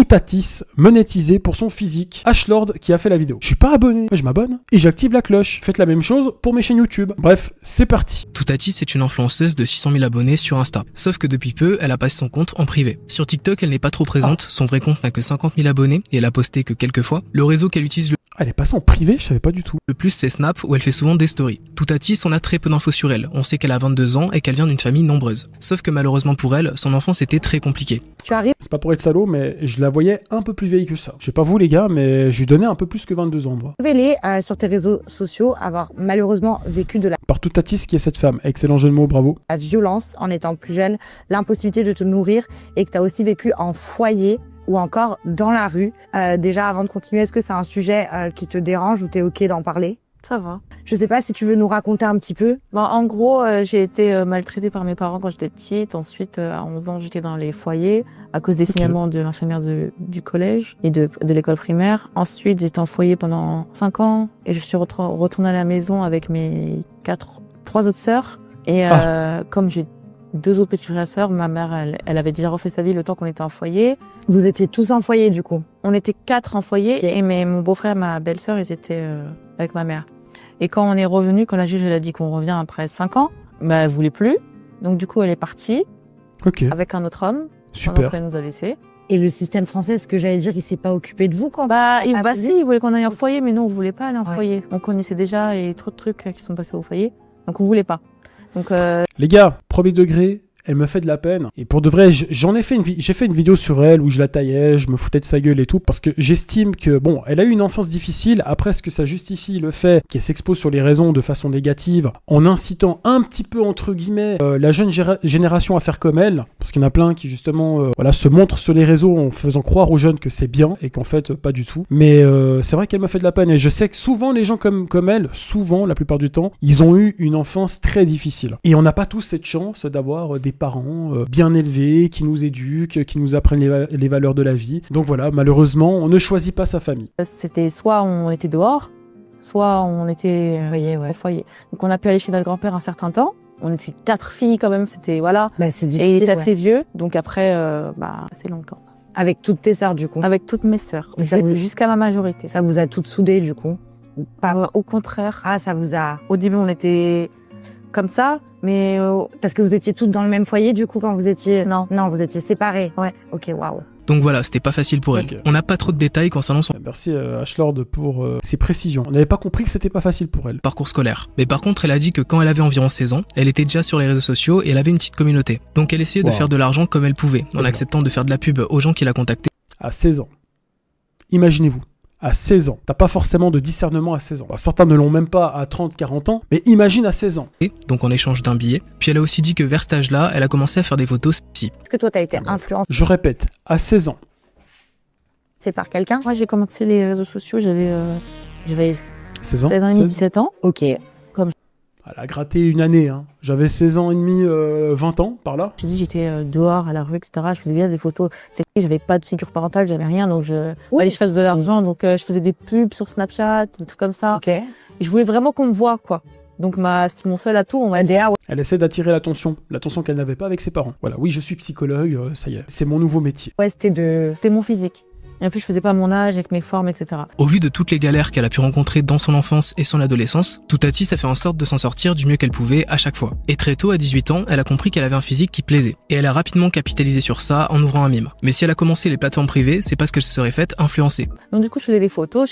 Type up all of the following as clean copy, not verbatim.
Toutatis monétisé pour son physique. Ashlord qui a fait la vidéo. Je suis pas abonné, je m'abonne et j'active la cloche. Faites la même chose pour mes chaînes YouTube. Bref, c'est parti. Toutatis est une influenceuse de 600 000 abonnés sur Insta. Sauf que depuis peu, elle a passé son compte en privé. Sur TikTok, elle n'est pas trop présente. Son vrai compte n'a que 50 000 abonnés et elle a posté que quelques fois. Le réseau qu'elle utilise Elle est passée en privé, je savais pas du tout. le plus, c'est Snap, où elle fait souvent des stories. Toutatis, on a très peu d'infos sur elle. On sait qu'elle a 22 ans et qu'elle vient d'une famille nombreuse. Sauf que malheureusement pour elle, son enfance était très compliquée. Tu arrives. C'est pas pour être salaud, mais je la voyais un peu plus vieille que ça. Je sais pas vous les gars, mais je lui donnais un peu plus que 22 ans, moi. Révélé sur tes réseaux sociaux avoir malheureusement vécu de Par Toutatis qui est cette femme. Excellent jeu de mots, bravo. la violence en étant plus jeune, l'impossibilité de te nourrir et que tu as aussi vécu en foyer ou encore dans la rue. Déjà, avant de continuer, est-ce que c'est un sujet qui te dérange ou t'es OK d'en parler? Ça va. Je sais pas si tu veux nous raconter un petit peu. Bon, en gros, j'ai été maltraitée par mes parents quand j'étais petite. Ensuite, à 11 ans, j'étais dans les foyers à cause des signalements de l'infirmière du collège et de l'école primaire. Ensuite, j'étais en foyer pendant 5 ans et je suis retournée à la maison avec mes 3 autres sœurs. Et comme j'ai 2 autres petites sœurs, ma mère, elle avait déjà refait sa vie le temps qu'on était en foyer. Vous étiez tous en foyer du coup. On était 4 en foyer Ok. et mon beau-frère, ma belle-sœur, ils étaient avec ma mère. Et quand on est revenu, quand la juge elle a dit qu'on revient après 5 ans, bah elle voulait plus. Donc du coup, elle est partie Ok, avec un autre homme. Pendant super. qu'elle nous a laissés. Et le système français, ce que j'allais dire, il s'est pas occupé de vous quand Bah Ah, si, il voulait qu'on aille en foyer, mais nous on voulait pas aller en Ouais. foyer. On connaissait déjà et trop de trucs qui sont passés au foyer, donc on voulait pas. Donc Les gars, premier degré, elle me fait de la peine. Et pour de vrai, j'ai fait une vidéo sur elle où je la taillais, je me foutais de sa gueule et tout, parce que j'estime que, bon, elle a eu une enfance difficile. Après, est-ce que ça justifie le fait qu'elle s'expose sur les réseaux de façon négative, en incitant un petit peu, entre guillemets, la jeune génération à faire comme elle? Parce qu'il y en a plein qui, justement, voilà, se montrent sur les réseaux en faisant croire aux jeunes que c'est bien, et qu'en fait, pas du tout. Mais c'est vrai qu'elle me fait de la peine. Et je sais que souvent, les gens comme elle, souvent, la plupart du temps, ils ont eu une enfance très difficile. Et on n'a pas tous cette chance d'avoir des parents bien élevés, qui nous éduquent, qui nous apprennent les valeurs de la vie. Donc voilà, malheureusement, on ne choisit pas sa famille. c'était soit on était dehors, soit on était Foyer, ouais. au foyer. Donc on a pu aller chez notre grand-père un certain temps. On était 4 filles quand même, c'était voilà. Bah, c'est Et il difficile. était Ouais. assez vieux, donc après c'est longtemps. Avec toutes tes sœurs du coup. Avec toutes mes sœurs, Mais ça vous- jusqu'à ma majorité. Ça vous a toutes soudées du coup. Pas... Au contraire, Ah, ça vous a. au début on était comme ça, mais Parce que vous étiez toutes dans le même foyer du coup quand vous étiez. non. Non, vous étiez séparées. Ouais. Ok, waouh. Donc voilà, c'était pas facile pour elle. Ok. On n'a pas trop de détails concernant son Merci Ashlord pour ces précisions. On n'avait pas compris que c'était pas facile pour elle. parcours scolaire. Mais par contre, elle a dit que quand elle avait environ 16 ans, elle était déjà sur les réseaux sociaux et elle avait une petite communauté. Donc elle essayait de Wow. faire de l'argent comme elle pouvait, en D'accord. acceptant de faire de la pub aux gens qui la contactaient. À 16 ans. Imaginez-vous. À 16 ans. T'as pas forcément de discernement à 16 ans. Alors, certains ne l'ont même pas à 30, 40 ans. Mais imagine à 16 ans. Donc en échange d'un billet. Puis elle a aussi dit que vers cet âge-là, elle a commencé à faire des photos sexy. Est-ce que toi t'as été influencé Je répète, à 16 ans. par quelqu'un? Moi j'ai commencé les réseaux sociaux, j'avais 16 ans 16 ans et demi, 17 ans. Ok. Elle a gratté une année. Hein. J'avais 16 ans et demi, 20 ans, par là. J'ai dit j'étais dehors à la rue, etc. Je faisais des photos. C'est que j'avais pas de figure parentale, j'avais rien, donc fallait que je fasse de l'argent. Donc je faisais des pubs sur Snapchat, des trucs comme ça. Ok. Et je voulais vraiment qu'on me voie, quoi. Donc c'était mon seul atout, on va dire. LDA, ouais. Elle essaie d'attirer l'attention qu'elle n'avait pas avec ses parents. Voilà, oui, je suis psychologue, ça y est, c'est mon nouveau métier. Ouais, c'était de. C'était mon physique. Et en plus, je faisais pas mon âge avec mes formes, etc. Au vu de toutes les galères qu'elle a pu rencontrer dans son enfance et son adolescence, Toutatis a fait en sorte de s'en sortir du mieux qu'elle pouvait à chaque fois. Et très tôt, à 18 ans, elle a compris qu'elle avait un physique qui plaisait. Et elle a rapidement capitalisé sur ça en ouvrant un mime. Mais si elle a commencé les plateformes privées, c'est parce qu'elle se serait faite influencer. Donc du coup, je faisais des photos,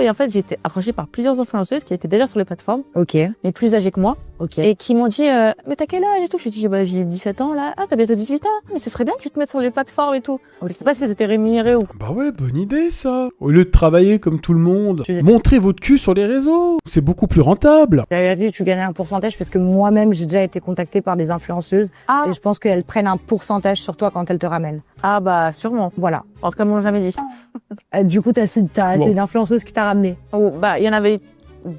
et en fait, j'ai été approchée par plusieurs influenceuses qui étaient déjà sur les plateformes, Ok. mais plus âgées que moi, Ok. et qui m'ont dit mais t'as quel âge et tout. Je lui ai dit bah, j'ai 17 ans là. Ah, t'as bientôt 18 ans. Mais ce serait bien que tu te mettes sur les plateformes et tout. Je sais pas si elles étaient rémunérées ou. Bah ouais, bonne idée ça. Au lieu de travailler comme tout le monde, Tu sais- montrez votre cul sur les réseaux. C'est beaucoup plus rentable. La vérité, tu gagnais un pourcentage parce que moi-même, j'ai déjà été contactée par des influenceuses Ah, et je pense qu'elles prennent un pourcentage sur toi quand elles te ramènent. ah bah sûrement. Voilà. En tout cas, ils m'ont jamais dit. Du coup, c'est Wow. une influenceuse qui t'a ramené. Oh, bah il y en avait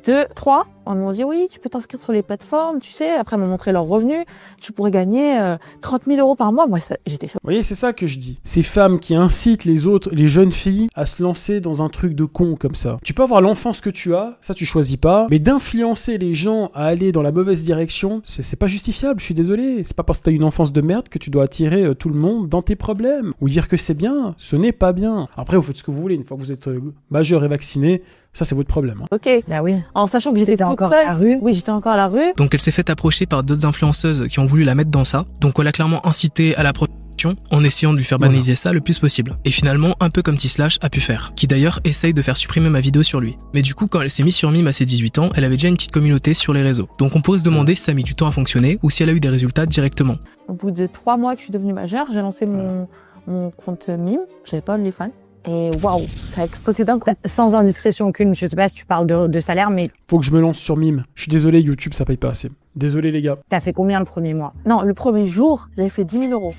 2, 3, on m'ont dit oui, tu peux t'inscrire sur les plateformes, tu sais. Après, ils m'ont montré leurs revenus. Tu pourrais gagner 30 000 € par mois. Moi, j'étais choquée. Vous voyez, c'est ça que je dis. Ces femmes qui incitent les jeunes filles à se lancer dans un truc de con comme ça. Tu peux avoir l'enfance que tu as, ça tu choisis pas, mais d'influencer les gens à aller dans la mauvaise direction, c'est pas justifiable, je suis désolé. C'est pas parce que t'as une enfance de merde que tu dois attirer tout le monde dans tes problèmes. Ou dire que c'est bien, ce n'est pas bien. Après, vous faites ce que vous voulez, une fois que vous êtes majeur et vacciné, ça c'est votre problème. Ok. Bah oui. En sachant que j'étais encore à la rue. Oui, j'étais encore à la rue. Donc elle s'est fait approcher par d'autres influenceuses qui ont voulu la mettre dans ça. Donc on l'a clairement incité à la prostitution en essayant de lui faire banaliser ça le plus possible. Et finalement, un peu comme T-Slash a pu faire, qui d'ailleurs essaye de faire supprimer ma vidéo sur lui. Mais du coup, quand elle s'est mise sur Mime à ses 18 ans, elle avait déjà une petite communauté sur les réseaux. Donc on pourrait se demander si ça a mis du temps à fonctionner ou si elle a eu des résultats directement. Au bout de 3 mois que je suis devenue majeure, j'ai lancé mon compte Mime. J'avais pas OnlyFans. Et waouh, ça a explosé d'un coup. Sans indiscrétion aucune, je sais pas si tu parles de salaire, mais Faut que je me lance sur Mime. Je suis désolé, YouTube ça paye pas assez. Désolé les gars. t'as fait combien le premier mois? Non, le premier jour, j'avais fait 10 000 €.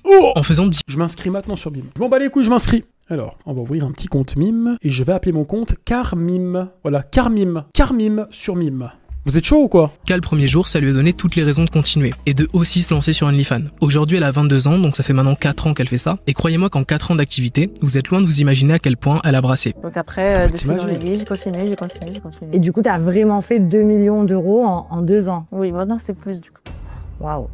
Oh, En faisant 10 je m'inscris maintenant sur Mime. Je m'en bats les couilles, je m'inscris. Alors, on va ouvrir un petit compte Mime et je vais appeler mon compte Carmime. Voilà, Carmime. Carmime sur Mime. Vous êtes chaud ou quoi? le premier jour, ça lui a donné toutes les raisons de continuer et de aussi se lancer sur OnlyFans. Aujourd'hui, elle a 22 ans, donc ça fait maintenant 4 ans qu'elle fait ça. Et croyez-moi qu'en 4 ans d'activité, vous êtes loin de vous imaginer à quel point elle a brassé. Donc après, de fil en t'imagines. aiguille, j'ai continué. Et du coup, t'as vraiment fait 2 millions d'euros en 2 ans. Oui, maintenant c'est plus du coup. Waouh.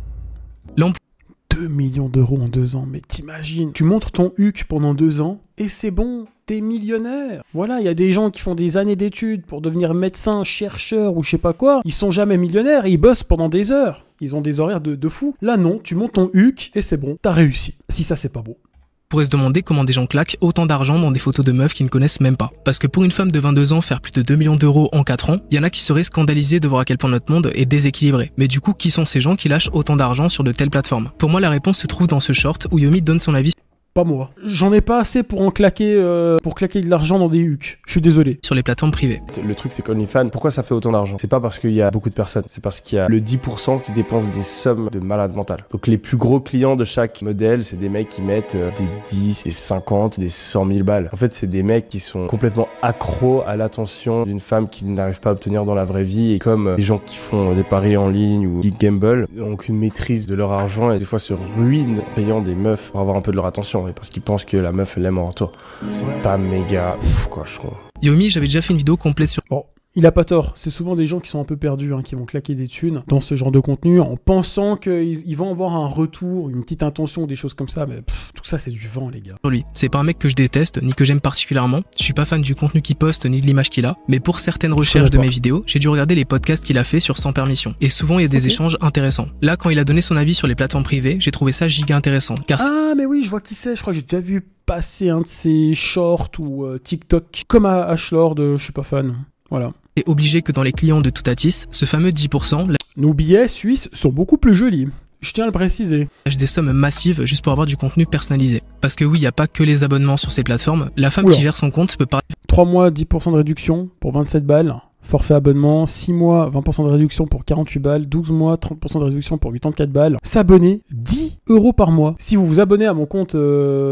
2 millions d'euros en 2 ans, mais t'imagines, tu montres ton HUC pendant 2 ans et c'est bon, t'es millionnaire. Voilà, il y a des gens qui font des années d'études pour devenir médecin, chercheur ou je sais pas quoi, ils sont jamais millionnaires et ils bossent pendant des heures. Ils ont des horaires de fou. Là non, tu montes ton HUC et c'est bon, t'as réussi. Si ça c'est pas beau. On pourrait se demander comment des gens claquent autant d'argent dans des photos de meufs qu'ils ne connaissent même pas. Parce que pour une femme de 22 ans faire plus de 2 millions d'euros en 4 ans, il y en a qui seraient scandalisés de voir à quel point notre monde est déséquilibré. Mais du coup, qui sont ces gens qui lâchent autant d'argent sur de telles plateformes? Pour moi, la réponse se trouve dans ce short où Yomi donne son avis Pas moi. J'en ai pas assez pour en claquer, pour claquer de l'argent dans des HUC. Je suis désolé. sur les plateformes privées. Le truc, c'est qu'OnlyFans, pourquoi ça fait autant d'argent? C'est pas parce qu'il y a beaucoup de personnes, c'est parce qu'il y a le 10% qui dépensent des sommes de malade mental. Donc les plus gros clients de chaque modèle, c'est des mecs qui mettent des 10, des 50, des 100 000 balles. En fait, c'est des mecs qui sont complètement accros à l'attention d'une femme qu'ils n'arrivent pas à obtenir dans la vraie vie. Et comme les gens qui font des paris en ligne ou qui gamble n'ont aucune maîtrise de leur argent et des fois se ruinent en payant des meufs pour avoir un peu de leur attention et parce qu'ils pensent que la meuf elle l'aime en retour. C'est pas méga ouf quoi, je trouve. Yomi, j'avais déjà fait une vidéo complète sur Bon, il a pas tort. C'est souvent des gens qui sont un peu perdus, qui vont claquer des thunes dans ce genre de contenu en pensant qu'ils vont avoir un retour, une petite intention ou des choses comme ça. Mais tout ça, c'est du vent, les gars. lui. C'est pas un mec que je déteste, ni que j'aime particulièrement. Je suis pas fan du contenu qu'il poste, ni de l'image qu'il a. Mais pour certaines recherches de mes vidéos, j'ai dû regarder les podcasts qu'il a fait sur Sans Permission. Et souvent, il y a des échanges intéressants. Là, quand il a donné son avis sur les plateformes privées, j'ai trouvé ça giga intéressant. Car Ah, mais oui, je vois qui c'est. Je crois que j'ai déjà vu passer un de ses shorts ou TikTok. Comme à Ashlord, je suis pas fan. Voilà. c'est obligé que dans les clients de Toutatis, ce fameux 10%, Nos billets suisses sont beaucoup plus jolis. Je tiens à le préciser. lâche des sommes massives juste pour avoir du contenu personnalisé. Parce que oui, il n'y a pas que les abonnements sur ces plateformes. La femme Oula. qui gère son compte peut parler 3 mois, 10% de réduction pour 27 balles. Forfait abonnement, 6 mois, 20% de réduction pour 48 balles, 12 mois, 30% de réduction pour 84 balles. S'abonner, 10 € par mois. Si vous vous abonnez à mon compte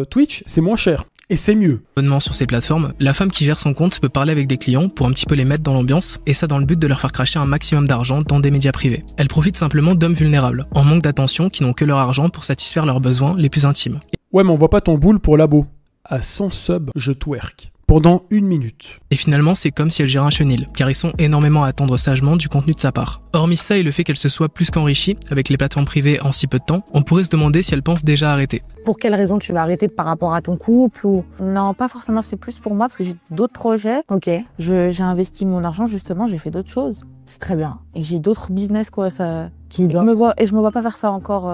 Twitch, c'est moins cher. Et c'est mieux. abonnement sur ces plateformes, la femme qui gère son compte peut parler avec des clients pour un petit peu les mettre dans l'ambiance, et ça dans le but de leur faire cracher un maximum d'argent dans des médias privés. Elle profite simplement d'hommes vulnérables, en manque d'attention, qui n'ont que leur argent pour satisfaire leurs besoins les plus intimes. Ouais, mais on voit pas ton boule pour labo. À 100 subs, je twerk. Pendant 1 minute. Et finalement, c'est comme si elle gérait un chenil, car ils sont énormément à attendre sagement du contenu de sa part. Hormis ça et le fait qu'elle se soit plus qu'enrichie avec les plateformes privées en si peu de temps, on pourrait se demander si elle pense déjà arrêter. Pour quelle raison tu vas arrêter par rapport à ton couple ou... Non, pas forcément, c'est plus pour moi parce que j'ai d'autres projets. Ok, J'ai investi mon argent justement, j'ai fait d'autres choses. c'est très bien. Et j'ai d'autres business quoi, ça... Qui Je doit- me vois pas faire ça encore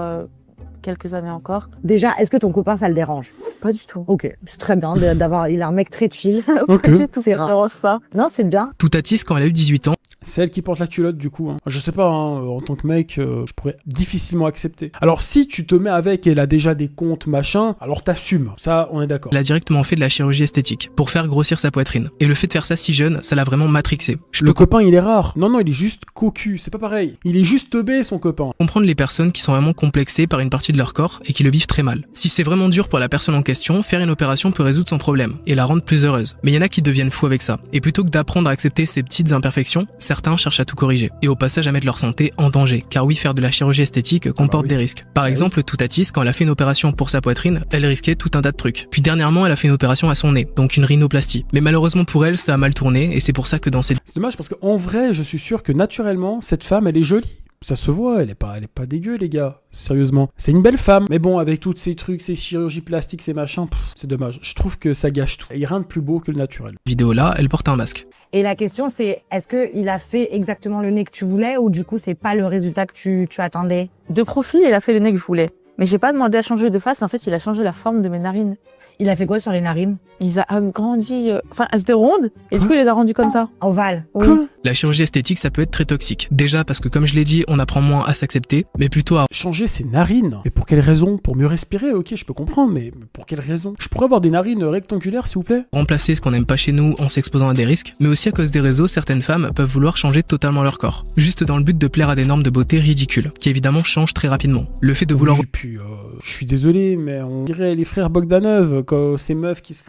quelques années encore. Déjà, est-ce que ton copain, ça le dérange? Pas du tout. Ok, c'est très bien d'avoir... Il est un mec très chill. Ok. Pas du tout, C'est ça rare. dérange ça. Non, c'est bien. Toutatis, quand elle a eu 18 ans, C'est elle qui porte la culotte du coup. Hein. Je sais pas, hein, en tant que mec, je pourrais difficilement accepter. Alors si tu te mets avec et elle a déjà des comptes machin, alors t'assumes. Ça, on est d'accord. Elle a directement fait de la chirurgie esthétique pour faire grossir sa poitrine. Et le fait de faire ça si jeune, ça l'a vraiment matrixé. Le copain, il est rare. Non, il est juste cocu. C'est pas pareil. Il est juste teubé, son copain. Comprendre les personnes qui sont vraiment complexées par une partie de leur corps et qui le vivent très mal. Si c'est vraiment dur pour la personne en question, faire une opération peut résoudre son problème et la rendre plus heureuse. Mais il y en a qui deviennent fous avec ça. Et plutôt que d'apprendre à accepter ces petites imperfections, certains cherchent à tout corriger. Et au passage à mettre leur santé en danger. Car oui, faire de la chirurgie esthétique comporte des risques. Par exemple, Toutatis, quand elle a fait une opération pour sa poitrine, elle risquait tout un tas de trucs. Puis dernièrement, elle a fait une opération à son nez, donc une rhinoplastie. Mais malheureusement pour elle, ça a mal tourné et c'est pour ça que dans cette... C'est dommage parce qu'en vrai, je suis sûr que naturellement, cette femme, elle est jolie. Ça se voit, elle est pas dégueu, les gars. Sérieusement. C'est une belle femme. Mais bon, avec tous ces trucs, ces chirurgies plastiques, ces machins, c'est dommage. Je trouve que ça gâche tout. Il n'y a rien de plus beau que le naturel. Vidéo-là, elle porte un masque. Et la question, c'est est-ce qu'il a fait exactement le nez que tu voulais ou du coup, c'est pas le résultat que tu attendais? De profil, il a fait le nez que je voulais. Mais j'ai pas demandé à changer de face. En fait, il a changé la forme de mes narines. Il a fait quoi sur les narines? Il a agrandi... Enfin, elles étaient rondes. Et du coup, il les a rendues comme ça. Ovale. Oui. La chirurgie esthétique, ça peut être très toxique. Déjà parce que, comme je l'ai dit, on apprend moins à s'accepter, mais plutôt à changer ses narines. Mais pour quelle raison? Pour mieux respirer, ok, je peux comprendre, mais pour quelle raison? Je pourrais avoir des narines rectangulaires, s'il vous plaît? remplacer ce qu'on n'aime pas chez nous en s'exposant à des risques, mais aussi à cause des réseaux, certaines femmes peuvent vouloir changer totalement leur corps, juste dans le but de plaire à des normes de beauté ridicules, qui évidemment changent très rapidement. Le fait de vouloir... Oui, puis, je suis désolé, mais on dirait les frères Bogdanov, quand ces meufs qui se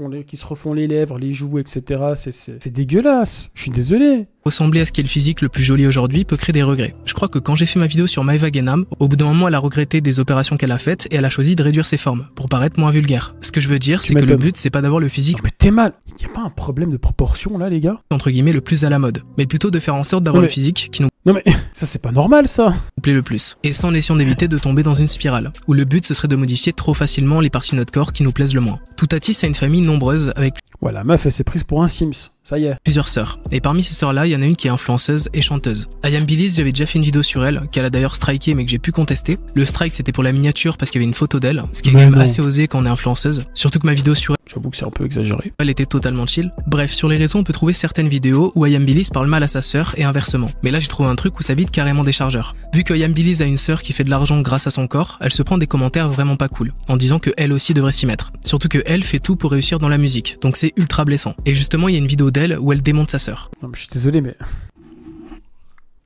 refont les lèvres, les joues, etc. C'est dégueulasse. Je suis désolé. Ressembler à ce qui est le physique le plus joli aujourd'hui peut créer des regrets. Je crois que quand j'ai fait ma vidéo sur Maëva Guénam, au bout d'un moment elle a regretté des opérations qu'elle a faites et elle a choisi de réduire ses formes pour paraître moins vulgaire. Ce que je veux dire, c'est que le but c'est pas d'avoir le physique non, mais t'es mal. Y a pas un problème de proportion là, les gars? entre guillemets le plus à la mode, mais plutôt de faire en sorte d'avoir le physique qui nous Non mais ça c'est pas normal ça. plaît le plus, et sans essayant d'éviter de tomber dans une spirale, où le but ce serait de modifier trop facilement les parties de notre corps qui nous plaisent le moins. Toutatis a une famille nombreuse avec Ouais, la meuf elle s'est prise pour un Sims. Ça y est. plusieurs sœurs, et parmi ces sœurs-là, il y en a une qui est influenceuse et chanteuse. Ayam Billis, j'avais déjà fait une vidéo sur elle, qu'elle a d'ailleurs striké mais que j'ai pu contester. Le strike c'était pour la miniature parce qu'il y avait une photo d'elle, ce qui est quand même assez osé quand on est influenceuse, surtout que ma vidéo sur J'avoue que c'est un peu exagéré. elle était totalement chill. Bref, sur les réseaux on peut trouver certaines vidéos où Ayam Billis parle mal à sa sœur et inversement. Mais là j'ai trouvé un truc où ça vide carrément des chargeurs. Vu que Ayam Billis a une sœur qui fait de l'argent grâce à son corps, elle se prend des commentaires vraiment pas cool, en disant que elle aussi devrait s'y mettre. Surtout que elle fait tout pour réussir dans la musique, donc c'est ultra blessant. Et justement il y a une vidéo d'elle où elle démonte sa sœur. Non mais je suis désolé mais...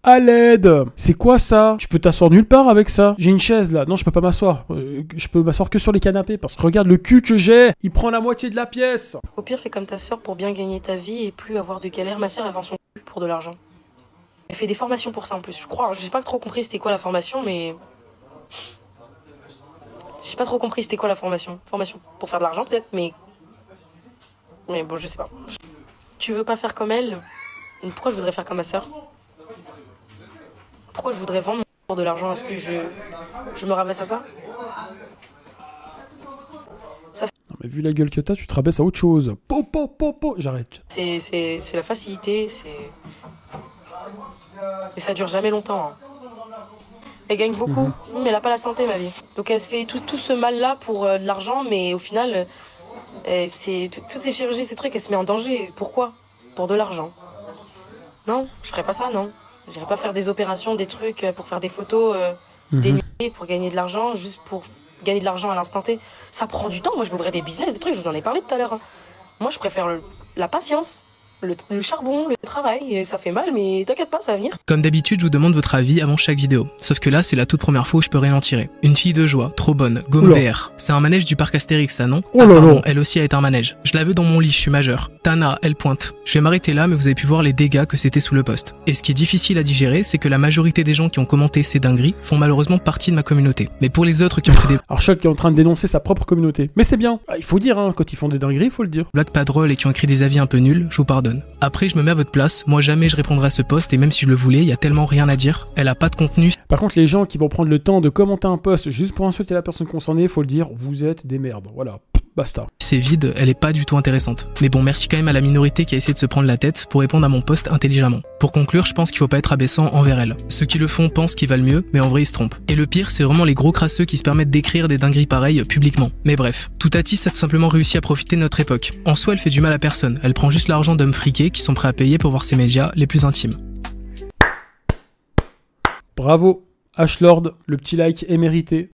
À l'aide! C'est quoi ça? Tu peux t'asseoir nulle part avec ça? J'ai une chaise là. Non, je peux pas m'asseoir. Je peux m'asseoir que sur les canapés parce que regarde le cul que j'ai. Il prend la moitié de la pièce. Au pire, fais comme ta sœur pour bien gagner ta vie et plus avoir de galère. Ma sœur, elle vend son cul pour de l'argent. Elle fait des formations pour ça en plus. Je crois, j'ai pas trop compris c'était quoi la formation, mais... J'ai pas trop compris c'était quoi la formation. Formation pour faire de l'argent peut-être, mais... Mais bon, je sais pas. Tu veux pas faire comme elle? Pourquoi je voudrais faire comme ma sœur? Pourquoi je voudrais vendre mon pour de l'argent? Est-ce que je me rabaisse à ça? Non mais vu la gueule que t'as, tu te rabaisses à autre chose. Po. J'arrête. C'est la facilité, c'est... Et ça dure jamais longtemps. Hein. Elle gagne beaucoup, mais elle a pas la santé, ma vie. Donc elle se fait tout ce mal-là pour de l'argent, mais au final, toutes ces chirurgies, ces trucs, elle se met en danger. Pourquoi? Pour de l'argent. Non, je ferais pas ça, non. J'irai pas faire des opérations, des trucs pour faire des photos, des nuits pour gagner de l'argent, juste pour gagner de l'argent à l'instant T. Ça prend du temps. Moi, je voudrais des business, des trucs, je vous en ai parlé tout à l'heure. Hein. Moi, je préfère la patience, le charbon, le travail. Et ça fait mal, mais t'inquiète pas, ça va venir. Comme d'habitude, je vous demande votre avis avant chaque vidéo. Sauf que là, c'est la toute première fois où je peux rien en tirer. Une fille de joie, trop bonne, gomme BR. C'est un manège du parc Astérix, ça, non? Pardon, elle aussi a été un manège. Je la veux dans mon lit, je suis majeur. Tana, elle pointe. Je vais m'arrêter là, mais vous avez pu voir les dégâts que c'était sous le poste. Et ce qui est difficile à digérer, c'est que la majorité des gens qui ont commenté ces dingueries font malheureusement partie de ma communauté. Mais pour les autres qui ont fait des Arshot qui est en train de dénoncer sa propre communauté. Mais c'est bien. Il faut dire, hein, quand ils font des dingueries, il faut le dire. blagues pas drôles et qui ont écrit des avis un peu nuls, je vous pardonne. Après, je me mets à votre place. Moi, jamais je répondrai à ce post, et même si je le voulais, il y a tellement rien à dire. Elle a pas de contenu. Par contre, les gens qui vont prendre le temps de commenter un post juste pour insulter la personne concernée, faut le dire, vous êtes des merdes. Voilà. Basta. C'est vide, elle est pas du tout intéressante. Mais bon, merci quand même à la minorité qui a essayé de se prendre la tête pour répondre à mon post intelligemment. Pour conclure, je pense qu'il faut pas être abaissant envers elle. Ceux qui le font pensent qu'ils valent mieux, mais en vrai ils se trompent. Et le pire, c'est vraiment les gros crasseux qui se permettent d'écrire des dingueries pareilles publiquement. Mais bref, Toutatis a tout simplement réussi à profiter de notre époque. En soi, elle fait du mal à personne. Elle prend juste l'argent d'hommes friqués qui sont prêts à payer pour voir ses médias les plus intimes. Bravo, Ashlord, le petit like est mérité.